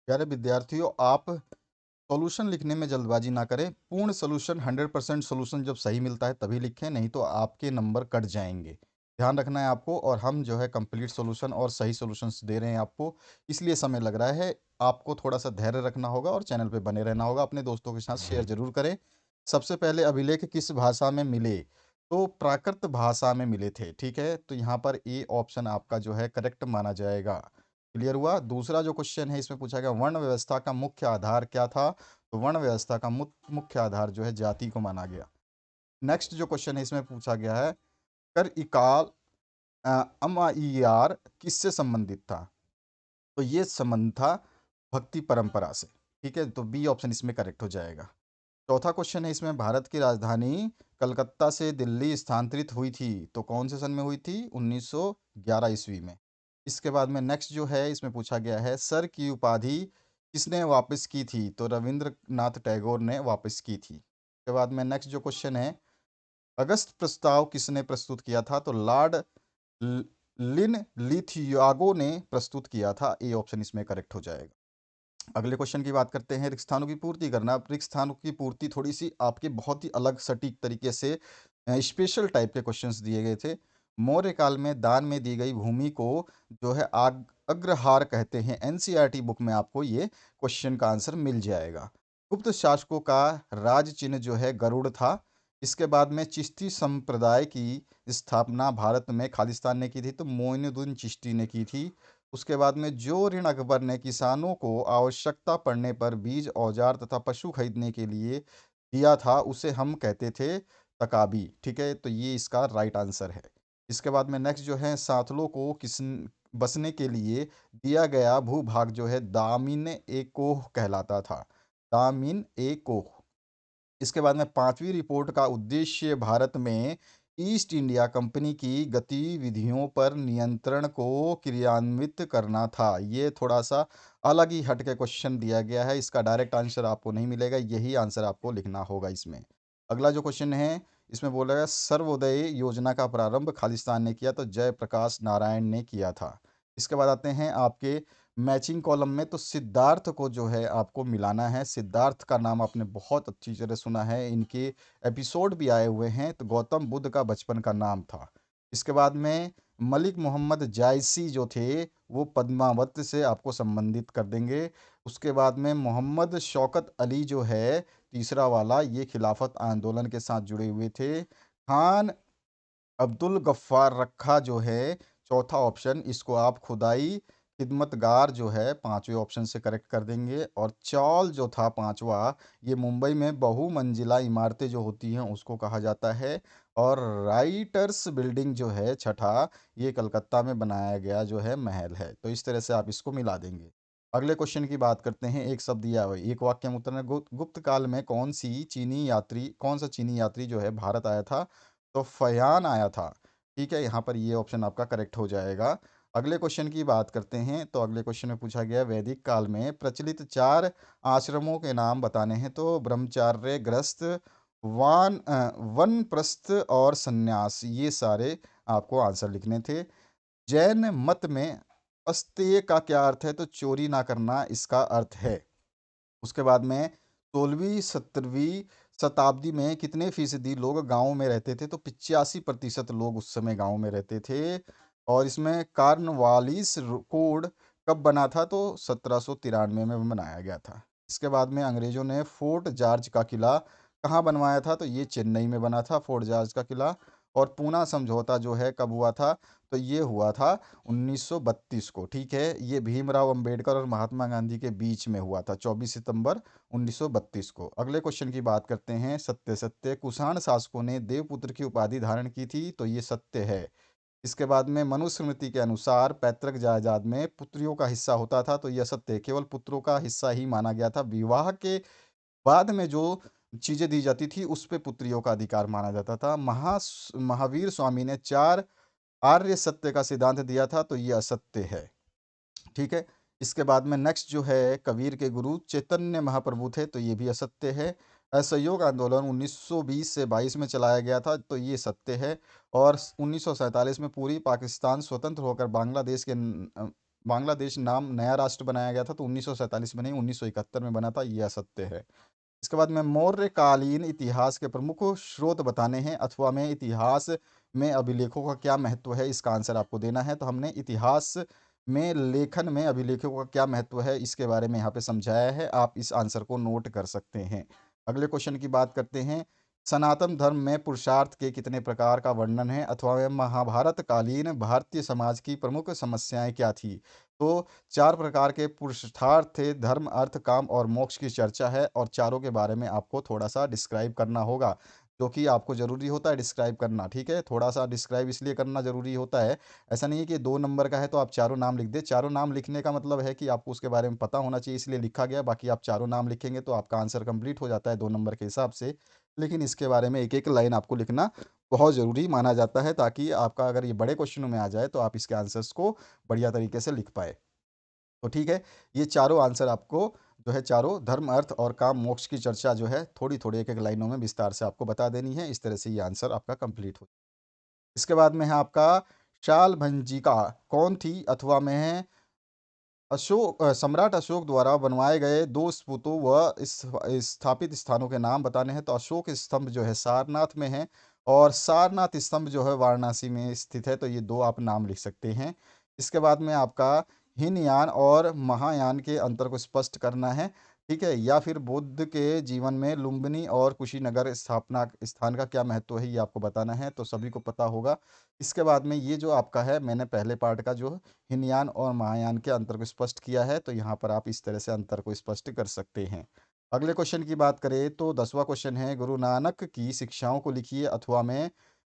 प्यारे विद्यार्थियों, आप सॉल्यूशन लिखने में जल्दबाजी ना करें। पूर्ण सॉल्यूशन 100% सॉल्यूशन जब सही मिलता है तभी लिखें, नहीं तो आपके नंबर कट जाएंगे। ध्यान रखना है आपको। और हम जो है कंप्लीट सॉल्यूशन और सही सॉल्यूशंस दे रहे हैं आपको, इसलिए समय लग रहा है। आपको थोड़ा सा धैर्य रखना होगा और चैनल पे बने रहना होगा। अपने दोस्तों के साथ शेयर जरूर करें। सबसे पहले अभिलेख किस भाषा में मिले? तो प्राकृत भाषा में मिले थे। ठीक है, तो यहाँ पर ए ऑप्शन आपका जो है करेक्ट माना जाएगा। क्लियर हुआ। दूसरा जो क्वेश्चन है इसमें पूछा गया वर्ण व्यवस्था का मुख्य आधार क्या था? तो वर्ण व्यवस्था का मुख्य आधार जो है जाति को माना गया। नेक्स्ट जो क्वेश्चन है इसमें पूछा गया है कर इकाल अमाइयार किससे संबंधित था? तो ये संबंध था भक्ति परंपरा से। ठीक है, तो बी ऑप्शन इसमें करेक्ट हो जाएगा। चौथा क्वेश्चन है इसमें भारत की राजधानी कलकत्ता से दिल्ली स्थानांतरित हुई थी, तो कौन से सन में हुई थी? 1911 ईस्वी में। इसके बाद में नेक्स्ट जो है इसमें पूछा गया है सर की उपाधि किसने वापस की थी? तो रविंद्रनाथ टैगोर ने वापस की थी। इसके बाद में नेक्स्ट जो क्वेश्चन है अगस्त प्रस्ताव किसने प्रस्तुत किया था? तो लॉर्ड ल- लिन लिथियागो ने प्रस्तुत किया था। ए ऑप्शन इसमें करेक्ट हो जाएगा। अगले क्वेश्चन की बात करते हैं रिक्त स्थानों की पूर्ति करना। अब रिक्त स्थानों की पूर्ति थोड़ी सी आपके बहुत ही अलग सटीक तरीके से स्पेशल टाइप के क्वेश्चंस दिए गए थे। मौर्य काल में दान में दी गई भूमि को जो है अग्रहार कहते हैं। एनसीईआरटी बुक में आपको ये क्वेश्चन का आंसर मिल जाएगा। गुप्त शासकों का राज चिन्ह जो है गरुड़ था। इसके बाद में चिश्ती संप्रदाय की स्थापना भारत में खालिस्तान ने की थी, तो मोइनुद्दीन चिश्ती ने की थी। उसके बाद में जो ऋण अकबर ने किसानों को आवश्यकता पड़ने पर बीज औजार तथा पशु खरीदने के लिए दिया था उसे हम कहते थे तकाबी। ठीक है, तो ये इसका राइट आंसर है। इसके बाद में नेक्स्ट जो है साथलों को किस बसने के लिए दिया गया भूभाग जो है दामिन ए कोह कहलाता था। दामिन ए कोह। इसके बाद में पांचवी रिपोर्ट का उद्देश्य भारत में ईस्ट इंडिया कंपनी की गतिविधियों पर नियंत्रण को क्रियान्वित करना था। ये थोड़ा सा अलग ही हट के क्वेश्चन दिया गया है, इसका डायरेक्ट आंसर आपको नहीं मिलेगा, यही आंसर आपको लिखना होगा इसमें। अगला जो क्वेश्चन है इसमें बोला गया सर्वोदय योजना का प्रारंभ खालिस्तान ने किया, तो जयप्रकाश नारायण ने किया था। इसके बाद आते हैं आपके मैचिंग कॉलम में। तो सिद्धार्थ को जो है आपको मिलाना है। सिद्धार्थ का नाम आपने बहुत अच्छी तरह सुना है, इनके एपिसोड भी आए हुए हैं। तो गौतम बुद्ध का बचपन का नाम था। इसके बाद में मलिक मोहम्मद जायसी जो थे वो पद्मावत से आपको संबंधित कर देंगे। उसके बाद में मोहम्मद शौकत अली जो है तीसरा वाला, ये खिलाफत आंदोलन के साथ जुड़े हुए थे। खान अब्दुल गफ्फार रखा जो है चौथा ऑप्शन, इसको आप खुदाई खिदमतगार जो है पांचवें ऑप्शन से करेक्ट कर देंगे। और चौल जो था पांचवा, ये मुंबई में बहुमंजिला इमारतें जो होती हैं उसको कहा जाता है। और राइटर्स बिल्डिंग जो है छठा, ये कलकत्ता में बनाया गया जो है महल है। तो इस तरह से आप इसको मिला देंगे। अगले क्वेश्चन की बात करते हैं। एक शब्द दिया हुआ है, एक वाक्य में उत्तर है गुप्त काल में कौन सा चीनी यात्री जो है भारत आया था? तो फयान आया था। ठीक है, यहाँ पर ये ऑप्शन आपका करेक्ट हो जाएगा। अगले क्वेश्चन की बात करते हैं। तो अगले क्वेश्चन में पूछा गया वैदिक काल में प्रचलित चार आश्रमों के नाम बताने हैं। तो ब्रह्मचार्य, गृहस्थ, वानप्रस्थ और सन्यास, ये सारे आपको आंसर लिखने थे। जैन मत में अस्तेय का क्या अर्थ है? तो चोरी ना करना इसका अर्थ है। उसके बाद में 16वीं 17वीं शताब्दी में कितने फीसदी लोग गाँव में रहते थे? तो 85% लोग उस समय गाँव में रहते थे। और इसमें कार्नवालिस कोड कब बना था? तो 1793 में बनाया गया था। इसके बाद में अंग्रेजों ने फोर्ट जॉर्ज का किला कहाँ बनवाया था? तो ये चेन्नई में बना था फोर्ट जॉर्ज का किला। और पूना समझौता जो है कब हुआ था? तो ये हुआ था 1932 को। ठीक है, ये भीमराव अंबेडकर और महात्मा गांधी के बीच में हुआ था 24 सितंबर 1932 को। अगले क्वेश्चन की बात करते हैं। सत्य सत्य कुषाण शासकों ने देवपुत्र की उपाधि धारण की थी, तो ये सत्य है। इसके बाद में मनुस्मृति के अनुसार पैतृक जायदाद में पुत्रियों का हिस्सा होता था, तो यह सत्य है, केवल पुत्रों का हिस्सा ही माना गया था। विवाह के बाद में जो चीजें दी जाती थी उस पे पुत्रियों का अधिकार माना जाता था। महावीर स्वामी ने चार आर्य सत्य का सिद्धांत दिया था, तो ये असत्य है। ठीक है, इसके बाद में नेक्स्ट जो है कबीर के गुरु चैतन्य महाप्रभु थे, तो ये भी असत्य है। असहयोग आंदोलन 1920 से 22 में चलाया गया था, तो ये सत्य है। और 1947 में पूरी पाकिस्तान स्वतंत्र होकर बांग्लादेश के बांग्लादेश नाम नया राष्ट्र बनाया गया था तो 1947 में नहीं 1971 में बना था, ये असत्य है। इसके बाद में मौर्यकालीन इतिहास के प्रमुख स्रोत बताने हैं अथवा में इतिहास में अभिलेखों का क्या महत्व है, इसका आंसर आपको देना है। तो हमने इतिहास में लेखन में अभिलेखों का क्या महत्व है इसके बारे में यहाँ पे समझाया है, आप इस आंसर को नोट कर सकते हैं। अगले क्वेश्चन की बात करते हैं। सनातन धर्म में पुरुषार्थ के कितने प्रकार का वर्णन है अथवा में महाभारत कालीन भारतीय समाज की प्रमुख समस्याएं क्या थी। तो 4 प्रकार के पुरुषार्थ थे, धर्म, अर्थ, काम और मोक्ष की चर्चा है और चारों के बारे में आपको थोड़ा-सा डिस्क्राइब करना होगा, जो कि आपको ज़रूरी होता है डिस्क्राइब करना, ठीक है? थोड़ा-सा डिस्क्राइब इसलिए करना ज़रूरी होता है, ऐसा नहीं है कि 2 नंबर का है तो आप चारों नाम लिख दें। चारों नाम लिखने का मतलब है कि आपको उसके बारे में पता होना चाहिए इसलिए लिखा गया, बाकी आप चारों नाम लिखेंगे तो आपका आंसर कंप्लीट हो जाता है 2 नंबर के हिसाब से। लेकिन इसके बारे में एक-एक लाइन आपको लिखना बहुत ज़रूरी माना जाता है ताकि आपका अगर ये बड़े क्वेश्चनों में आ जाए तो आप इसके आंसर्स को बढ़िया तरीके से लिख पाएँ। तो ठीक है, ये चारों आंसर आपको जो है चारों धर्म, अर्थ और काम, मोक्ष की चर्चा जो है थोड़ी-थोड़ी एक-एक लाइनों में विस्तार से आपको बता देनी है। इस तरह से ये आंसर आपका कंप्लीट हो। इसके बाद में है आपका शालभंजिका कौन थी अथवा में है सम्राट अशोक द्वारा बनवाए गए 2 स्तूपों व स्थापित स्थानों के नाम बताने हैं। तो अशोक स्तंभ जो है सारनाथ में है और सारनाथ स्तंभ जो है वाराणसी में स्थित है, तो ये 2 आप नाम लिख सकते हैं। इसके बाद में आपका हीनयान और महायान के अंतर को स्पष्ट करना है, ठीक है? या फिर बुद्ध के जीवन में लुम्बिनी और कुशीनगर स्थापना स्थान का क्या महत्व है, ये आपको बताना है, तो सभी को पता होगा। इसके बाद में ये जो आपका है, मैंने पहले पार्ट का जो हीनयान और महायान के अंतर को स्पष्ट किया है, तो यहाँ पर आप इस तरह से अंतर को स्पष्ट कर सकते हैं। अगले क्वेश्चन की बात करें तो 10वां क्वेश्चन है, गुरु नानक की शिक्षाओं को लिखिए अथवा में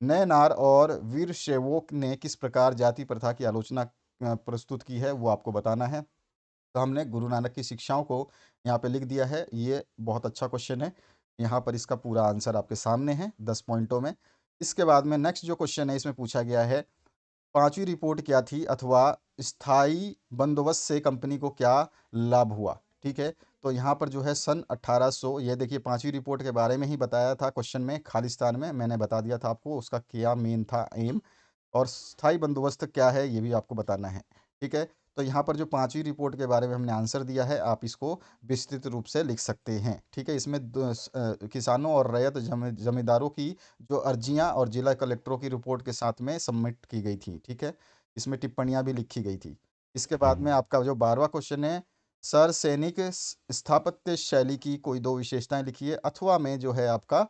नयनार और वीरशैवों ने किस प्रकार जाति प्रथा की आलोचना प्रस्तुत की है, वो आपको बताना है। तो हमने गुरु नानक की शिक्षाओं को यहाँ पे लिख दिया है, ये बहुत अच्छा क्वेश्चन है। यहाँ पर इसका पूरा आंसर आपके सामने है 10 पॉइंटों में। इसके बाद में नेक्स्ट जो क्वेश्चन है इसमें पूछा गया है, 5वीं रिपोर्ट क्या थी अथवा स्थायी बंदोबस्त से कंपनी को क्या लाभ हुआ, ठीक है? तो यहाँ पर जो है सन 1800, ये देखिए 5वीं रिपोर्ट के बारे में ही बताया था क्वेश्चन में, खालिस्तान में मैंने बता दिया था आपको उसका क्या मेन था एम, और स्थायी बंदोबस्त क्या है ये भी आपको बताना है, ठीक है? तो यहाँ पर जो 5वीं रिपोर्ट के बारे में हमने आंसर दिया है, आप इसको विस्तृत रूप से लिख सकते हैं, ठीक है? इसमें किसानों और रैयत जमींदारों की जो अर्जियां और जिला कलेक्टरों की रिपोर्ट के साथ में सबमिट की गई थी, ठीक है? इसमें टिप्पणियां भी लिखी गई थी। इसके बाद में आपका जो 12वां क्वेश्चन है, सर सैनिक स्थापत्य शैली की कोई 2 विशेषताएं लिखिए अथवा में जो है आपका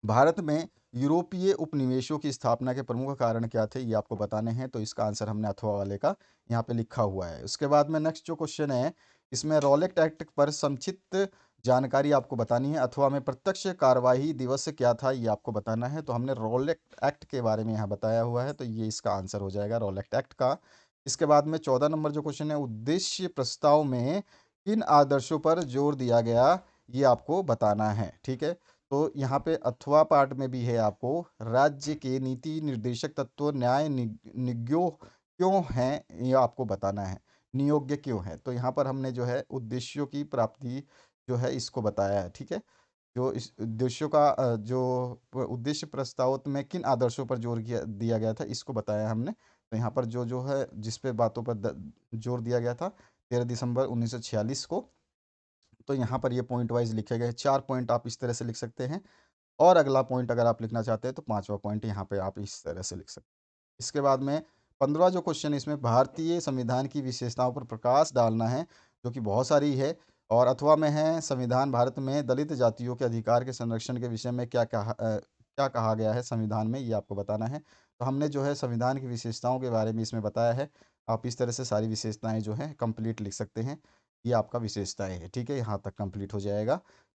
भारत में यूरोपीय उपनिवेशों की स्थापना के प्रमुख कारण क्या थे, ये आपको बताने हैं, तो इसका आंसर हमने अथवा वाले का यहाँ पे लिखा हुआ है। उसके बाद में नेक्स्ट जो क्वेश्चन है, इसमें रॉलेट एक्ट पर संक्षिप्त जानकारी आपको बतानी है अथवा में प्रत्यक्ष कार्यवाही दिवस क्या था, ये आपको बताना है। तो हमने रॉलेट एक्ट के बारे में यहाँ बताया हुआ है, तो ये इसका आंसर हो जाएगा रॉलेट एक्ट का। इसके बाद में 14 नंबर जो क्वेश्चन है, उद्देश्य प्रस्ताव में किन आदर्शों पर जोर दिया गया, ये आपको बताना है, ठीक है? तो यहाँ पे अथवा पार्ट में भी है आपको राज्य के नीति निर्देशक तत्व न्याय निज्ञो क्यों हैं, ये आपको बताना है, नियोग्य क्यों है। तो यहाँ पर हमने जो है उद्देश्यों की प्राप्ति जो है इसको बताया है, ठीक है? जो इस उद्देश्यों का उद्देश्य प्रस्ताव में किन आदर्शों पर जोर दिया गया था इसको बताया हमने। तो यहाँ पर जो जो है जिस पे बातों पर जोर दिया गया था 13 दिसंबर 1946 को, तो यहाँ पर ये पॉइंट वाइज लिखे गए 4 पॉइंट आप इस तरह से लिख सकते हैं। और अगला पॉइंट अगर आप लिखना चाहते हैं तो 5वां पॉइंट यहाँ पे आप इस तरह से लिख सकते हैं। इसके बाद में 15वां जो क्वेश्चन है इसमें भारतीय संविधान की विशेषताओं पर प्रकाश डालना है, जो कि बहुत सारी है। और अथवा में है संविधान भारत में दलित जातियों के अधिकार के संरक्षण के विषय में क्या कहा गया है संविधान में, ये आपको बताना है। तो हमने जो है संविधान की विशेषताओं के बारे में इसमें बताया है। आप इस तरह से सारी विशेषताएं जो हैं कंप्लीट लिख सकते हैं। ये आपका विशेषताएं है, ठीक है? यहाँ तक कंप्लीट हो जाएगा।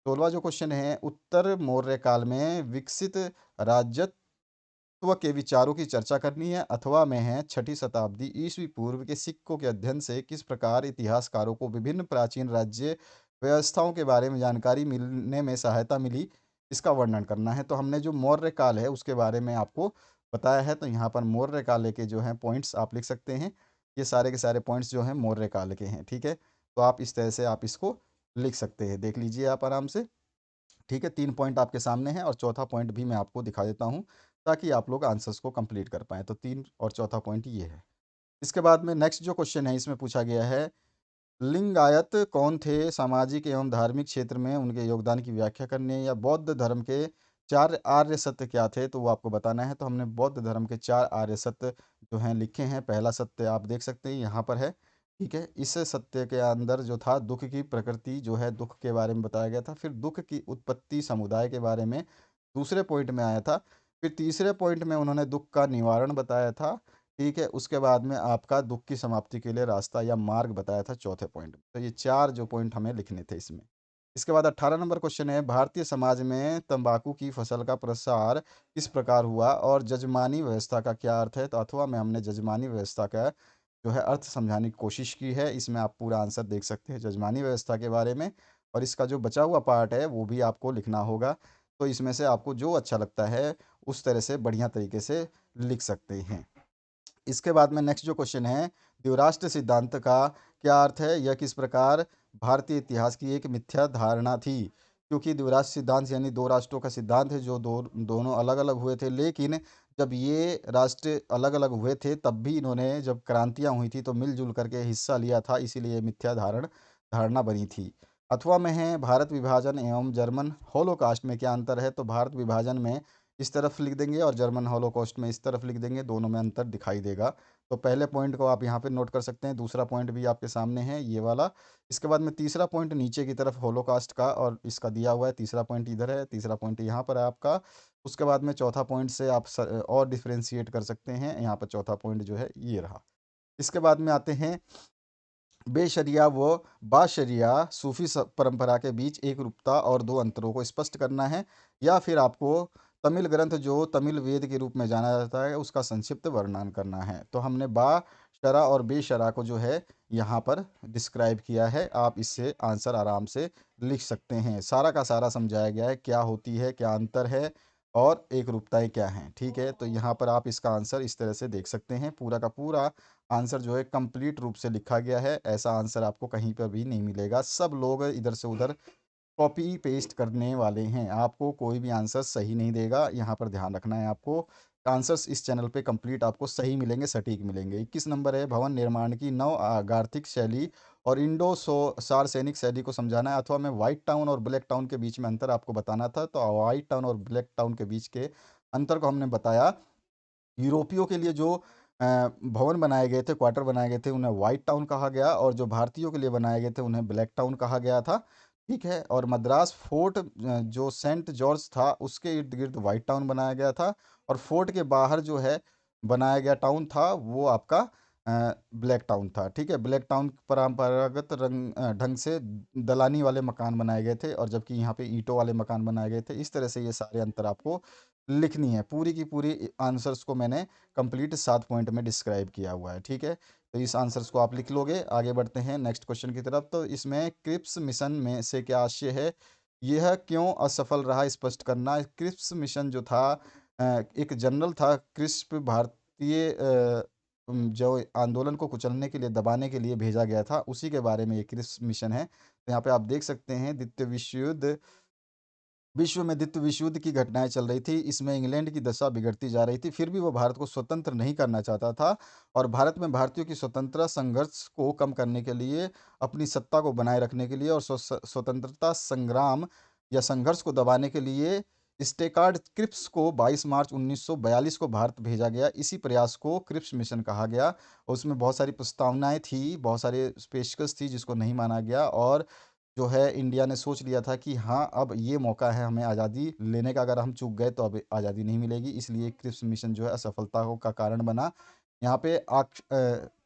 16वां जो क्वेश्चन है, उत्तर मौर्य काल में विकसित राजत्व के विचारों की चर्चा करनी है अथवा में है 6ठी शताब्दी ईस्वी पूर्व के सिक्कों के अध्ययन से किस प्रकार इतिहासकारों को विभिन्न प्राचीन राज्य व्यवस्थाओं के बारे में जानकारी मिलने में सहायता मिली, इसका वर्णन करना है। तो हमने जो मौर्य काल है उसके बारे में आपको बताया है, तो यहाँ पर मौर्य काल के जो हैं पॉइंट्स आप लिख सकते हैं। ये सारे के सारे पॉइंट्स जो हैं मौर्य काल के हैं, ठीक है? तो आप इस तरह से आप इसको लिख सकते हैं, देख लीजिए आप आराम से, ठीक है? 3 पॉइंट आपके सामने हैं और चौथा पॉइंट भी मैं आपको दिखा देता हूँ ताकि आप लोग आंसर्स को कंप्लीट कर पाएँ। तो 3 और चौथा पॉइंट ये है। इसके बाद में नेक्स्ट जो क्वेश्चन है इसमें पूछा गया है, लिंगायत कौन थे, सामाजिक एवं धार्मिक क्षेत्र में उनके योगदान की व्याख्या करनी है, या बौद्ध धर्म के चार आर्य सत्य क्या थे, तो वो आपको बताना है। तो हमने बौद्ध धर्म के चार आर्य सत्य जो हैं लिखे हैं। पहला सत्य आप देख सकते हैं यहाँ पर है, ठीक है। इस सत्य के अंदर जो था दुख की प्रकृति जो है, दुख के बारे में बताया गया था। फिर दुख की उत्पत्ति समुदाय के बारे में दूसरे पॉइंट में आया था। फिर तीसरे पॉइंट में उन्होंने दुख का निवारण बताया था, ठीक है। उसके बाद में आपका दुख की समाप्ति के लिए रास्ता या मार्ग बताया था चौथे पॉइंट में। तो ये चार जो पॉइंट हमें लिखने थे इसमें। इसके बाद 18 नंबर क्वेश्चन है, भारतीय समाज में तंबाकू की फसल का प्रसार किस प्रकार हुआ और जजमानी व्यवस्था का क्या अर्थ है। तो अथवा में हमने जजमानी व्यवस्था का जो है अर्थ समझाने की कोशिश की है। इसमें आप पूरा आंसर देख सकते हैं जजमानी व्यवस्था के बारे में। और इसका जो बचा हुआ पार्ट है वो भी आपको लिखना होगा। तो इसमें से आपको जो अच्छा लगता है उस तरह से बढ़िया तरीके से लिख सकते हैं। इसके बाद में नेक्स्ट जो क्वेश्चन है, द्विराष्ट्र सिद्धांत का क्या अर्थ है, यह किस प्रकार भारतीय इतिहास की एक मिथ्या धारणा थी। क्योंकि द्विराष्ट्र सिद्धांत यानी दो राष्ट्रों का सिद्धांत है, जो दोनों अलग अलग हुए थे, लेकिन जब ये राष्ट्र अलग अलग हुए थे तब भी इन्होंने जब क्रांतियां हुई थी तो मिलजुल करके हिस्सा लिया था, इसीलिए ये मिथ्या धारणा बनी थी। अथवा में है, भारत विभाजन एवं जर्मन होलोकास्ट में क्या अंतर है। तो भारत विभाजन में इस तरफ लिख देंगे और जर्मन हॉलोकॉस्ट में इस तरफ लिख देंगे, दोनों में अंतर दिखाई देगा। तो पहले पॉइंट को आप यहाँ पे नोट कर सकते हैं, दूसरा पॉइंट भी आपके सामने है ये वाला। इसके बाद में तीसरा पॉइंट नीचे की तरफ हॉलोकास्ट का और इसका दिया हुआ है, तीसरा पॉइंट इधर है, तीसरा पॉइंट यहाँ पर है आपका। उसके बाद में चौथा पॉइंट से आप और डिफ्रेंशिएट कर सकते हैं, यहाँ पर चौथा पॉइंट जो है ये रहा। इसके बाद में आते हैं, बेशरिया व बाशरिया सूफी परंपरा के बीच एक रूपता और दो अंतरों को स्पष्ट करना है, या फिर आपको तमिल ग्रंथ जो तमिल वेद के रूप में जाना जाता है उसका संक्षिप्त वर्णन करना है। तो हमने बा शरा और बेशरा को जो है यहाँ पर डिस्क्राइब किया है। आप इससे आंसर आराम से लिख सकते हैं। सारा का सारा समझाया गया है, क्या होती है, क्या अंतर है और एक रूपताएं क्या हैं, ठीक है। तो यहाँ पर आप इसका आंसर इस तरह से देख सकते हैं। पूरा का पूरा आंसर जो है कंप्लीट रूप से लिखा गया है। ऐसा आंसर आपको कहीं पर भी नहीं मिलेगा। सब लोग इधर से उधर कॉपी पेस्ट करने वाले हैं, आपको कोई भी आंसर सही नहीं देगा। यहाँ पर ध्यान रखना है आपको। आंसर्स इस चैनल पे कंप्लीट आपको सही मिलेंगे, सटीक मिलेंगे। 21 नंबर है, भवन निर्माण की नव गार्थिक शैली और इंडो सार्वजनिक शैली को समझाना है। अथवा में व्हाइट टाउन और ब्लैक टाउन के बीच में अंतर आपको बताना था। तो व्हाइट टाउन और ब्लैक टाउन के बीच के अंतर को हमने बताया। यूरोपियों के लिए जो भवन बनाए गए थे, क्वार्टर बनाए गए थे, उन्हें वाइट टाउन कहा गया, और जो भारतीयों के लिए बनाए गए थे उन्हें ब्लैक टाउन कहा गया था, ठीक है। और मद्रास फोर्ट जो सेंट जॉर्ज था उसके इर्द गिर्द वाइट टाउन बनाया गया था, और फोर्ट के बाहर जो है बनाया गया टाउन था वो आपका ब्लैक टाउन था, ठीक है। ब्लैक टाउन परंपरागत ढंग से दलानी वाले मकान बनाए गए थे, और जबकि यहाँ पे ईंटों वाले मकान बनाए गए थे। इस तरह से ये सारे अंतर आपको लिखनी है। पूरी की पूरी आंसर्स को मैंने कंप्लीट 7 पॉइंट में डिस्क्राइब किया हुआ है, ठीक है। तो इस आंसर्स को आप लिख लोगे। आगे बढ़ते हैं नेक्स्ट क्वेश्चन की तरफ। तो इसमें क्रिप्स मिशन में से क्या आशय है, यह क्यों असफल रहा, स्पष्ट करना। क्रिप्स मिशन जो था एक जनरल था, क्रिस्प भारतीय जो आंदोलन को कुचलने के लिए, दबाने के लिए भेजा गया था, उसी के बारे में ये क्रिप्स मिशन है। तो यहाँ पे आप देख सकते हैं, विश्व में द्वितीय विश्व युद्ध की घटनाएं चल रही थी। इसमें इंग्लैंड की दशा बिगड़ती जा रही थी, फिर भी वो भारत को स्वतंत्र नहीं करना चाहता था। और भारत में भारतीयों की स्वतंत्रता संघर्ष को कम करने के लिए, अपनी सत्ता को बनाए रखने के लिए और स्वतंत्रता संग्राम या संघर्ष को दबाने के लिए स्टेकार्ड क्रिप्स को 22 मार्च 1942 को भारत भेजा गया। इसी प्रयास को क्रिप्स मिशन कहा गया। उसमें बहुत सारी प्रस्तावनाएं थी, बहुत सारे पेशकश थी जिसको नहीं माना गया, और जो है इंडिया ने सोच लिया था कि हाँ अब ये मौका है हमें आज़ादी लेने का, अगर हम चूक गए तो अब आज़ादी नहीं मिलेगी। इसलिए क्रिप्स मिशन जो है असफलता का कारण बना। यहाँ पे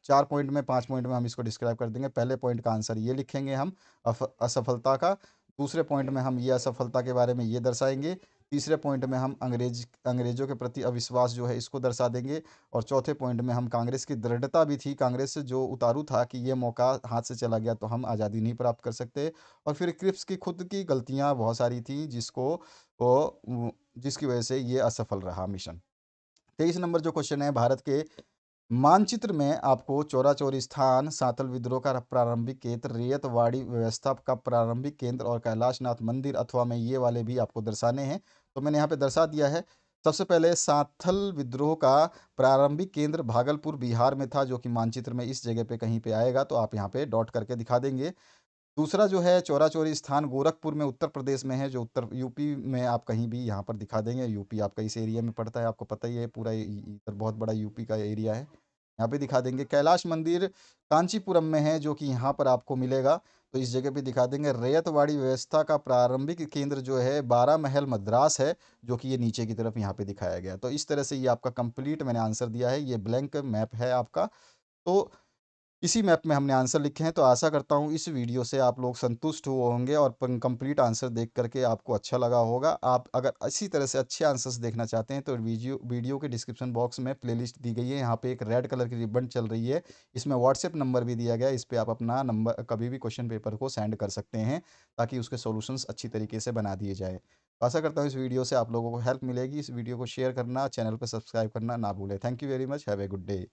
4 पॉइंट में 5 पॉइंट में हम इसको डिस्क्राइब कर देंगे। पहले पॉइंट का आंसर ये लिखेंगे हम, असफलता का। दूसरे पॉइंट में हम ये असफलता के बारे में ये दर्शाएंगे। तीसरे पॉइंट में हम अंग्रेजों के प्रति अविश्वास जो है इसको दर्शा देंगे। और चौथे पॉइंट में हम कांग्रेस की दृढ़ता भी थी, कांग्रेस से जो उतारू था कि ये मौका हाथ से चला गया तो हम आज़ादी नहीं प्राप्त कर सकते। और फिर क्रिप्स की खुद की गलतियां बहुत सारी थी जिसकी वजह से ये असफल रहा मिशन। 23 नंबर जो क्वेश्चन है, भारत के मानचित्र में आपको चौरा चौरी स्थान, सातल विद्रोह का प्रारंभिक केंद्र, रेयतवाड़ी व्यवस्था का प्रारंभिक केंद्र और कैलाशनाथ मंदिर अथवा में ये वाले भी आपको दर्शाने हैं। तो मैंने यहाँ पे दर्शा दिया है। सबसे पहले सांथल विद्रोह का प्रारंभिक केंद्र भागलपुर बिहार में था, जो कि मानचित्र में इस जगह पे कहीं पे आएगा, तो आप यहाँ पे डॉट करके दिखा देंगे। दूसरा जो है चौरा चौरी स्थान गोरखपुर में उत्तर प्रदेश में है, जो उत्तर यूपी में आप कहीं भी यहाँ पर दिखा देंगे। यूपी आपका इस एरिया में पड़ता है, आपको पता ही है, पूरा इधर बहुत बड़ा यूपी का एरिया है, यहाँ पे दिखा देंगे। कैलाश मंदिर कांचीपुरम में है, जो कि यहाँ पर आपको मिलेगा, तो इस जगह पे दिखा देंगे। रैयतवाड़ी व्यवस्था का प्रारंभिक केंद्र जो है बारह महल मद्रास है, जो कि ये नीचे की तरफ यहाँ पे दिखाया गया। तो इस तरह से ये आपका कंप्लीट मैंने आंसर दिया है, ये ब्लैंक मैप है आपका। तो इसी मैप में हमने आंसर लिखे हैं। तो आशा करता हूँ इस वीडियो से आप लोग संतुष्ट हुए होंगे और कंप्लीट आंसर देख करके आपको अच्छा लगा होगा। आप अगर इसी तरह से अच्छे आंसर्स देखना चाहते हैं तो वीडियो के डिस्क्रिप्शन बॉक्स में प्लेलिस्ट दी गई है, यहाँ पे एक रेड कलर की रिबन चल रही है, इसमें व्हाट्सएप नंबर भी दिया गया है, इस पर आप अपना नंबर कभी भी क्वेश्चन पेपर को सेंड कर सकते हैं, ताकि उसके सॉल्यूशंस अच्छी तरीके से बना दिए जाए। तो आशा करता हूँ इस वीडियो से आप लोगों को हेल्प मिलेगी। इस वीडियो को शेयर करना, चैनल पर सब्सक्राइब करना ना भूलें। Thank you very much, have a good day.